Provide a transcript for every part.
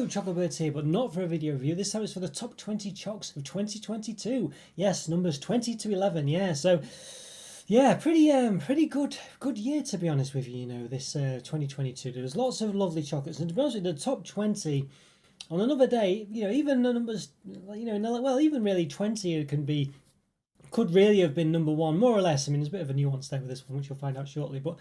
Hello, Chocobirds here, but not for a video review. This time it's for the top 20 Chocs of 2022. Yes, numbers 20 to 11. Yeah, so yeah, pretty good year, to be honest with you. You know, this 2022. There was lots of lovely chocolates, and to be honest with you, the top 20 on another day. You know, even the numbers, you know, well, even really 20 could really have been number one, more or less. I mean, there's a bit of a nuance there with this one, which you'll find out shortly. But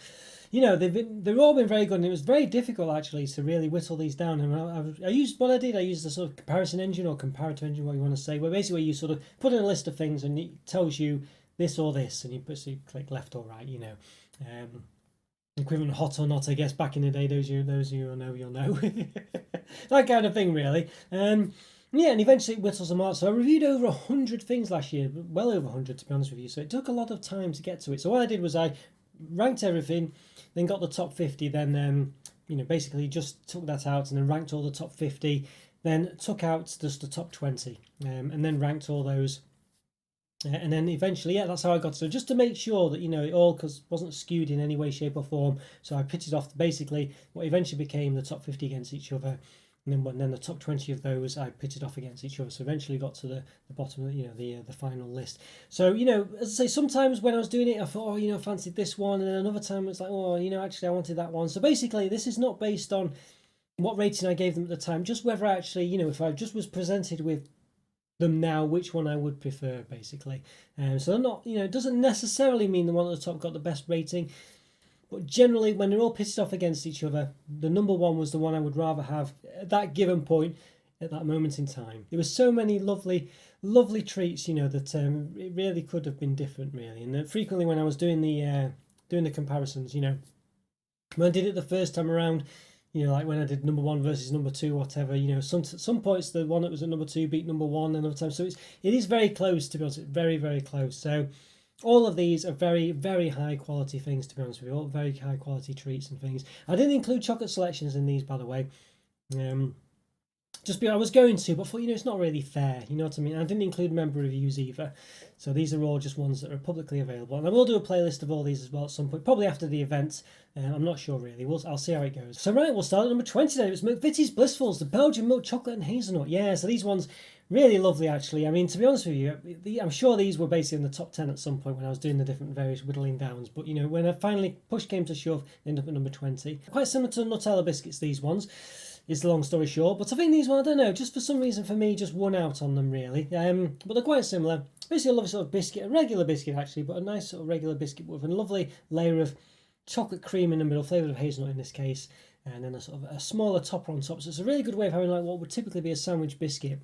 you know, they've all been very good, and it was very difficult actually to really whittle these down. And I used what I did. I used the sort of comparison engine or comparative engine, what you want to say, where basically you sort of put in a list of things and it tells you this or this, and so you click left or right. You know, equivalent hot or not, I guess. Back in the day, those you who know, you'll know that kind of thing, really. Yeah, and eventually it whittles them out. So I reviewed over 100 things last year, well over 100 to be honest with you. So it took a lot of time to get to it. So what I did was I ranked everything, then got the top 50, then you know, basically just took that out and then ranked all the top 50, then took out just the top 20, and then ranked all those. And then eventually, yeah, that's how I got to. Just to make sure that, you know, it all wasn't skewed in any way, shape or form. So I pitted off basically what eventually became the top 50 against each other. And then the top 20 of those I pitted off against each other. So eventually got to the bottom of, you know, the final list. So, you know, as I say, sometimes when I was doing it, I thought, oh, you know, I fancied this one. And then another time it's like, oh, you know, actually I wanted that one. So basically this is not based on what rating I gave them at the time, just whether actually, you know, if I just was presented with them now, which one I would prefer, basically. So I'm not, you know, it doesn't necessarily mean the one at the top got the best rating. But generally, when they're all pitched off against each other, the number one was the one I would rather have at that given point, at that moment in time. There were so many lovely treats, you know, that it really could have been different, really. And frequently when I was doing the comparisons, you know, when I did it the first time around, you know, like when I did number one versus number two, whatever, you know, some points the one that was at number two beat number one another time. So it is very close, to be honest, very, very close. So all of these are very, very high quality things, to be honest with you. All very high quality treats and things. I didn't include chocolate selections in these, by the way. I was going to, but I thought, you know, it's not really fair. You know what I mean? I didn't include member reviews either. So these are all just ones that are publicly available. And I will do a playlist of all these as well at some point, probably after the event. I'm not sure really. I'll see how it goes. So right, we'll start at number 20 then. It was vittys Blissfuls, the Belgian milk chocolate and hazelnut. Yeah, so these ones really lovely actually. I mean, to be honest with you, I'm sure these were basically in the top 10 at some point when I was doing the different various whittling downs. But you know, when I finally push came to shove, they ended up at number 20. Quite similar to Nutella biscuits, these ones. Is the long story short, but I think these ones, I don't know, just for some reason for me, just won out on them really. But they're quite similar. Basically a lovely sort of biscuit, a regular biscuit actually, but a nice sort of regular biscuit with a lovely layer of chocolate cream in the middle, flavoured of hazelnut in this case, and then a sort of a smaller topper on top. So it's a really good way of having like what would typically be a sandwich biscuit.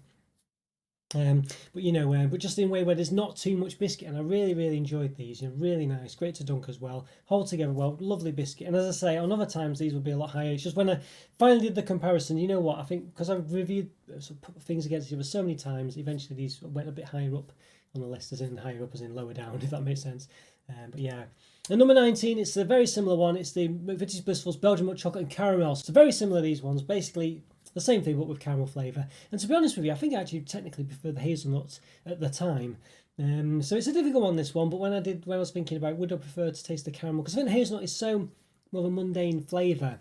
But you know, but just in a way where there's not too much biscuit, and I really enjoyed these. You know, really nice, great to dunk as well, hold together well, lovely biscuit. And as I say, on other times these would be a lot higher. It's just when I finally did the comparison, you know what, I think because I've reviewed sort of things against each other so many times, eventually these went a bit higher up on the list, as in higher up as in lower down, if that makes sense. But yeah. And number 19, it's a very similar one. It's the vittys Blissfuls Belgian milk chocolate and caramel. So very similar, these ones, basically the same thing but with caramel flavour. And to be honest with you, I think I actually technically preferred the hazelnuts at the time. So it's a difficult one, this one, but when I was thinking about would I prefer to taste the caramel, because I think the hazelnut is so more of a mundane flavour.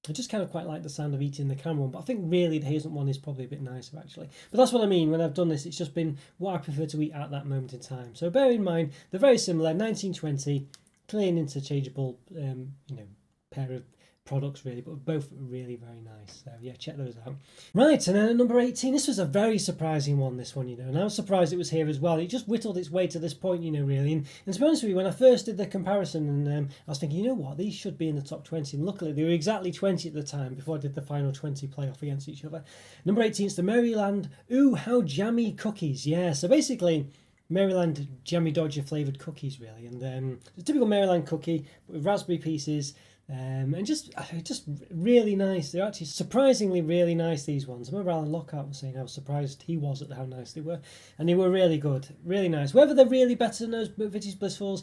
I just kind of quite like the sound of eating the caramel one, but I think really the hazelnut one is probably a bit nicer actually. But that's what I mean when I've done this, it's just been what I prefer to eat at that moment in time. So bear in mind, they're very similar, 1920, clean interchangeable, you know, pair of products really, but both really very nice. So yeah, check those out. Right, and then at number 18, this was a very surprising one, this one, you know, and I was surprised it was here as well. It just whittled its way to this point, you know, really. And to be honest with you, when I first did the comparison, and I was thinking, you know what, these should be in the top 20, and luckily they were exactly 20 at the time before I did the final 20 playoff against each other. Number 18 is the Maryland Ooh How Jammy cookies. Yeah, so basically Maryland Jammy Dodger flavoured cookies really, and it's a typical Maryland cookie but with raspberry pieces. And just really nice. They're actually surprisingly really nice, these ones. I remember Alan Lockhart was saying how surprised he was at how nice they were. And they were really good, really nice. Whether they're really better than those vittys Blissfuls,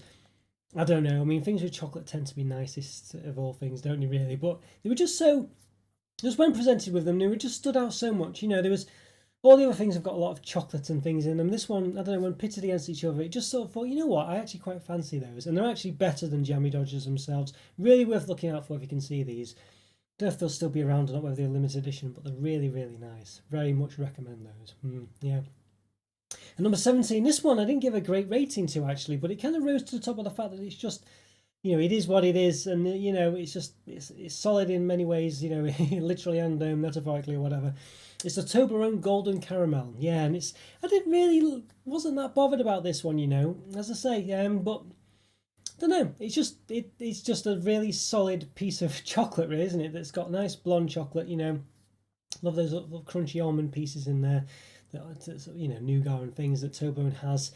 I don't know. I mean, things with chocolate tend to be nicest of all things, don't they really? But they were just when presented with them, they were just stood out so much. You know, there was all the other things have got a lot of chocolate and things in them. This one, I don't know, when pitted against each other, it just sort of thought, you know what, I actually quite fancy those. And they're actually better than Jammy Dodgers themselves. Really worth looking out for if you can see these. Don't know if they'll still be around or not, whether they're limited edition, but they're really, really nice. Very much recommend those. Yeah. And number 17, this one I didn't give a great rating to actually, but it kind of rose to the top of the fact that it's just, it is what it is, and it's just it's solid in many ways, literally and metaphorically or whatever. It's the Toblerone Golden Caramel, yeah, and wasn't that bothered about this one, as I say, but I don't know. It's just a really solid piece of chocolate, really, isn't it? That's got nice blonde chocolate, Love those little crunchy almond pieces in there, nougat and things that Toblerone has.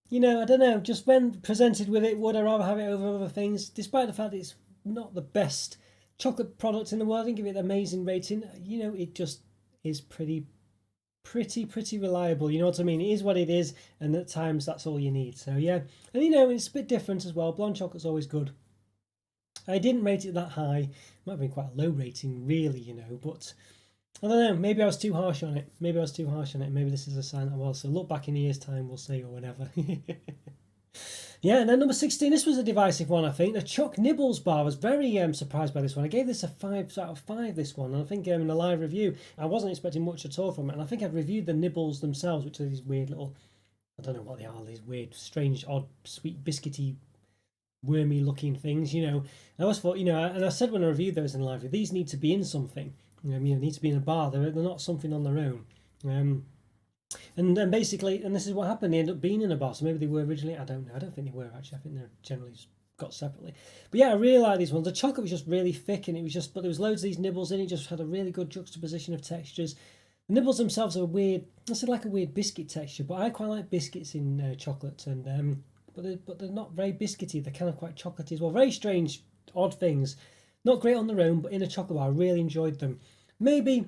I don't know, just when presented with it, would I rather have it over other things? Despite the fact that it's not the best chocolate product in the world, I didn't give it an amazing rating. It just is pretty reliable. You know what I mean? It is what it is, and at times that's all you need. So yeah, and it's a bit different as well. Blonde chocolate's always good. I didn't rate it that high. Might have been quite a low rating, really, but I don't know, maybe I was too harsh on it. Maybe this is a sign I was. So look back in a year's time, we'll see, or whatever. Yeah, and then number 16, this was a divisive one, I think. The Choc Nibbles bar. I was very surprised by this one. I gave this a 5 out of 5, this one. And I think in a live review, I wasn't expecting much at all from it. And I think I've reviewed the nibbles themselves, which are these weird little, I don't know what they are, these weird, strange, odd, sweet, biscuity, wormy looking things, And I always thought, and I said when I reviewed those in live, these need to be in something. Need to be in a bar. They're not something on their own. And then basically, and this is what happened. They ended up being in a bar. So maybe they were originally. I don't know. I don't think they were actually. I think they're generally got separately. But yeah, I really like these ones. The chocolate was just really thick, and but there was loads of these nibbles in it. Just had a really good juxtaposition of textures. The nibbles themselves are weird. I said like a weird biscuit texture, but I quite like biscuits in chocolate, and but they're not very biscuity. They're kind of quite chocolatey as well. Very strange, odd things. Not great on their own, but in a chocolate bar, I really enjoyed them. Maybe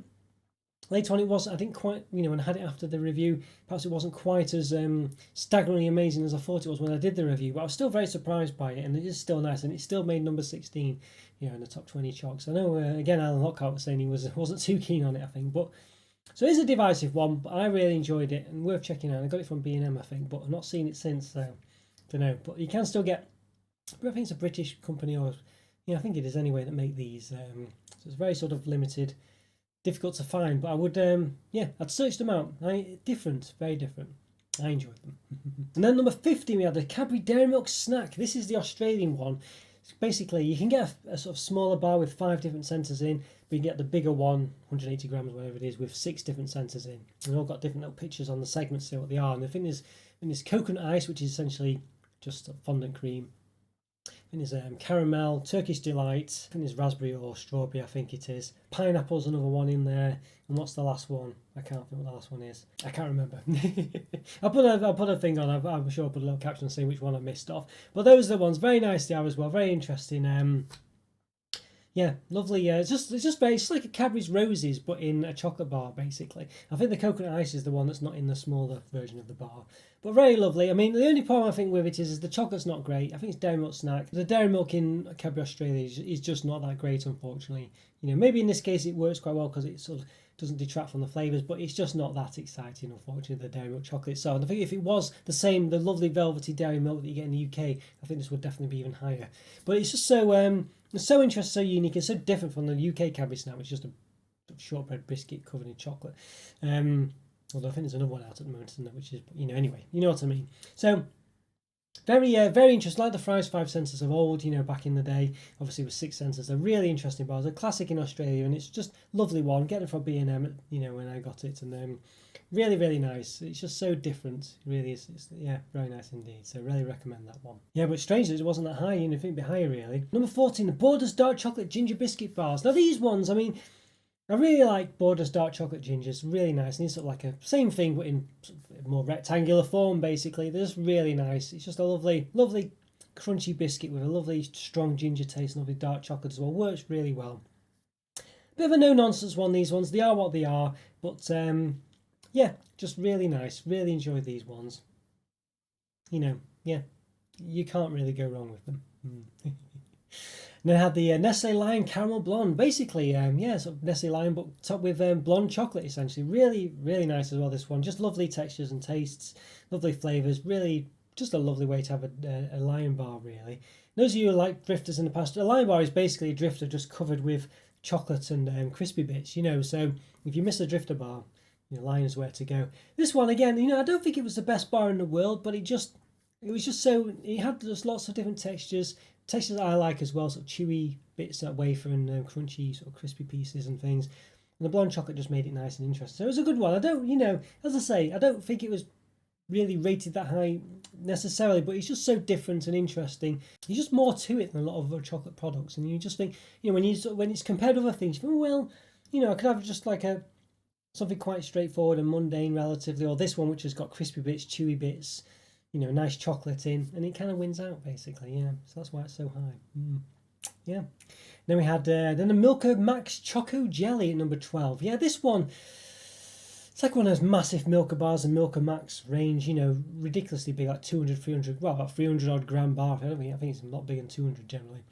later on it wasn't, I didn't quite, when I had it after the review, perhaps it wasn't quite as staggeringly amazing as I thought it was when I did the review, but I was still very surprised by it, and it is still nice, and it still made number 16, in the top 20 Chocs. I know, again, Alan Lockhart was saying he wasn't too keen on it, I think, but, so it is a divisive one, but I really enjoyed it, and worth checking out. I got it from B&M, I think, but I've not seen it since, so, don't know, but you can still get, but I think it's a British company, or, I think it is anyway, that make these, so it's very sort of limited, difficult to find, but I would, I'd search them out. Different, very different. I enjoyed them. And then number 50, we had the Cadbury Dairy Milk Snack. This is the Australian one. Basically, you can get a sort of smaller bar with 5 different centres in, but you can get the bigger one, 180 grams, whatever it is, with 6 different centres in. And all got different little pictures on the segments to see what they are. And I think there's coconut ice, which is essentially just fondant cream. And there's caramel, Turkish delight, I think there's raspberry or strawberry, I think it is. Pineapple's another one in there. And what's the last one? I can't think what the last one is. I can't remember. I'll put a thing on. I'm sure I'll put a little caption saying which one I missed off. But those are the ones. Very nice they are as well. Very interesting. Yeah, lovely. It's just like a Cadbury's Roses, but in a chocolate bar, basically. I think the coconut ice is the one that's not in the smaller version of the bar. But very lovely. I mean, the only problem I think with it is the chocolate's not great. I think it's Dairy Milk Snack. The Dairy Milk in Cadbury Australia is just not that great, unfortunately. Maybe in this case it works quite well because it sort of doesn't detract from the flavours, but it's just not that exciting, unfortunately, the Dairy Milk chocolate itself. And I think if it was the lovely velvety dairy milk that you get in the UK, I think this would definitely be even higher. But it's just so interesting, so unique, and so different from the UK Cadbury Snack, which is just a shortbread biscuit covered in chocolate. Although I think there's another one out at the moment, isn't there, which is, anyway, you know what I mean. So, very interesting. Like the fries 5 centres of old, back in the day, obviously with 6 centres. They're really interesting bars. They're classic in Australia, and it's just lovely one. Getting it from B&M, when I got it, and really, really nice. It's just so different. It really is. It's very nice indeed. So really recommend that one. Yeah, but strangely, it wasn't that high. I think it'd be higher, really. Number 14, the Borders Dark Chocolate Ginger Biscuit Bars. Now, these ones, I really like Borders Dark Chocolate Gingers, really nice. And it's sort of like a same thing, but in sort of more rectangular form, basically. They're just really nice. It's just a lovely, lovely crunchy biscuit with a lovely strong ginger taste and lovely dark chocolate as well. Works really well. Bit of a no-nonsense one, these ones. They are what they are. But, just really nice. Really enjoyed these ones. You can't really go wrong with them. And then I had the Nestle Lime Caramel Blonde. Basically, sort of Nestle Lime, but topped with blonde chocolate, essentially. Really, really nice as well, this one. Just lovely textures and tastes, lovely flavours. Really, just a lovely way to have a lime bar, really. Those of you who like drifters in the past, a lime bar is basically a drifter just covered with chocolate and crispy bits, you know. So if you miss a drifter bar, you know, Lion's where to go. This one again, you know, I don't think it was the best bar in the world, but it was just so, it had just lots of different textures that I like as well, sort of chewy bits, that wafer and crunchy sort of crispy pieces and things. And the blonde chocolate just made it nice and interesting. So it was a good one. I don't, you know, as I say, I don't think it was really rated that high necessarily, but it's just so different and interesting. There's just more to it than a lot of other chocolate products, and you just think, you know, when it's compared with other things, you think, well, you know, I could have just like something quite straightforward and mundane relatively, or this one which has got crispy bits, chewy bits, you know, nice chocolate in, and it kind of wins out basically. Yeah, so that's why it's so high. Yeah. Then we had then the Milka Max Choco Jelly at number 12. Yeah, this one, it's like one of those massive Milka bars and Milka Max range, you know, ridiculously big, like 200, 300, well, about 300 odd gram bar. I think it's a lot bigger than 200 generally.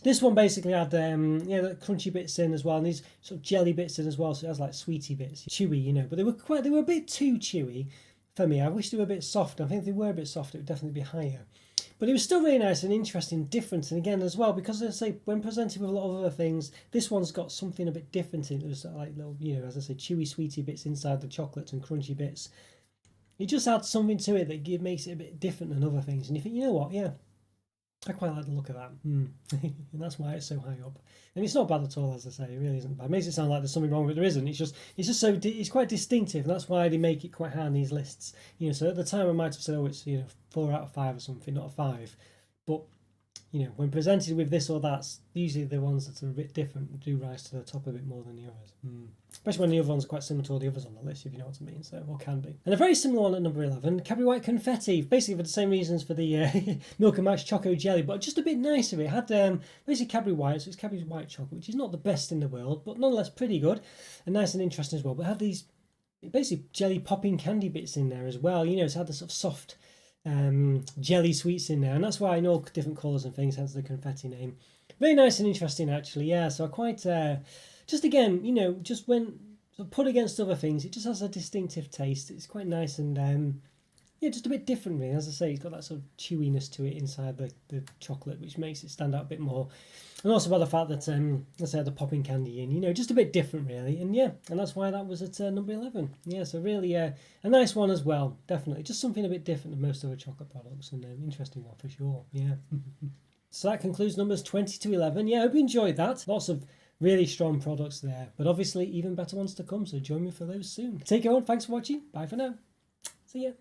This one basically had yeah, the crunchy bits in as well, and these sort of jelly bits in as well, so it has like sweetie bits, chewy, you know, but they were a bit too chewy for me. I wish they were a bit softer. I think if they were a bit softer, it would definitely be higher. But it was still really nice and interesting, different, and again as well, because as I say, when presented with a lot of other things, this one's got something a bit different in it. There's like little, you know, as I say, chewy, sweetie bits inside the chocolate and crunchy bits. It just adds something to it that makes it a bit different than other things. And you think, you know what, yeah, I quite like the look of that. And that's why it's so high up. And it's not bad at all, as I say, it really isn't bad. It makes it sound like there's something wrong, but there isn't. It's just so, it's quite distinctive, and that's why they make it quite high on these lists. You know, so at the time I might have said, oh, it's, you know, 4 out of 5 or something, not a 5. But, you know, when presented with this or that, usually the ones that are a bit different do rise to the top a bit more than the others. Especially when the other ones are quite similar to all the others on the list, if you know what I mean, so, or can be. And a very similar one at number 11, Cadbury White Confetti, basically for the same reasons for the Milka Max Choco Jelly, but just a bit nicer. It had basically Cadbury White, so it's Cadbury's white chocolate, which is not the best in the world, but nonetheless pretty good, and nice and interesting as well. But it had these basically jelly popping candy bits in there as well, you know, it's had the sort of soft jelly sweets in there, and that's why I know different colours and things, hence the confetti name. Very nice and interesting actually, yeah. So I quite just again, you know, just when sort of put against other things, it just has a distinctive taste. It's quite nice and yeah, just a bit different really. As I say, it's got that sort of chewiness to it inside the chocolate, which makes it stand out a bit more. And also by the fact that let's say the popping candy in, you know, just a bit different really. And yeah, and that's why that was at number 11. Yeah, so really a nice one as well, definitely. Just something a bit different than most other chocolate products, and an interesting one for sure. Yeah. So that concludes numbers 20 to 11. Yeah, I hope you enjoyed that. Lots of really strong products there, but obviously even better ones to come. So join me for those soon. Take care, on. Thanks for watching. Bye for now. See ya.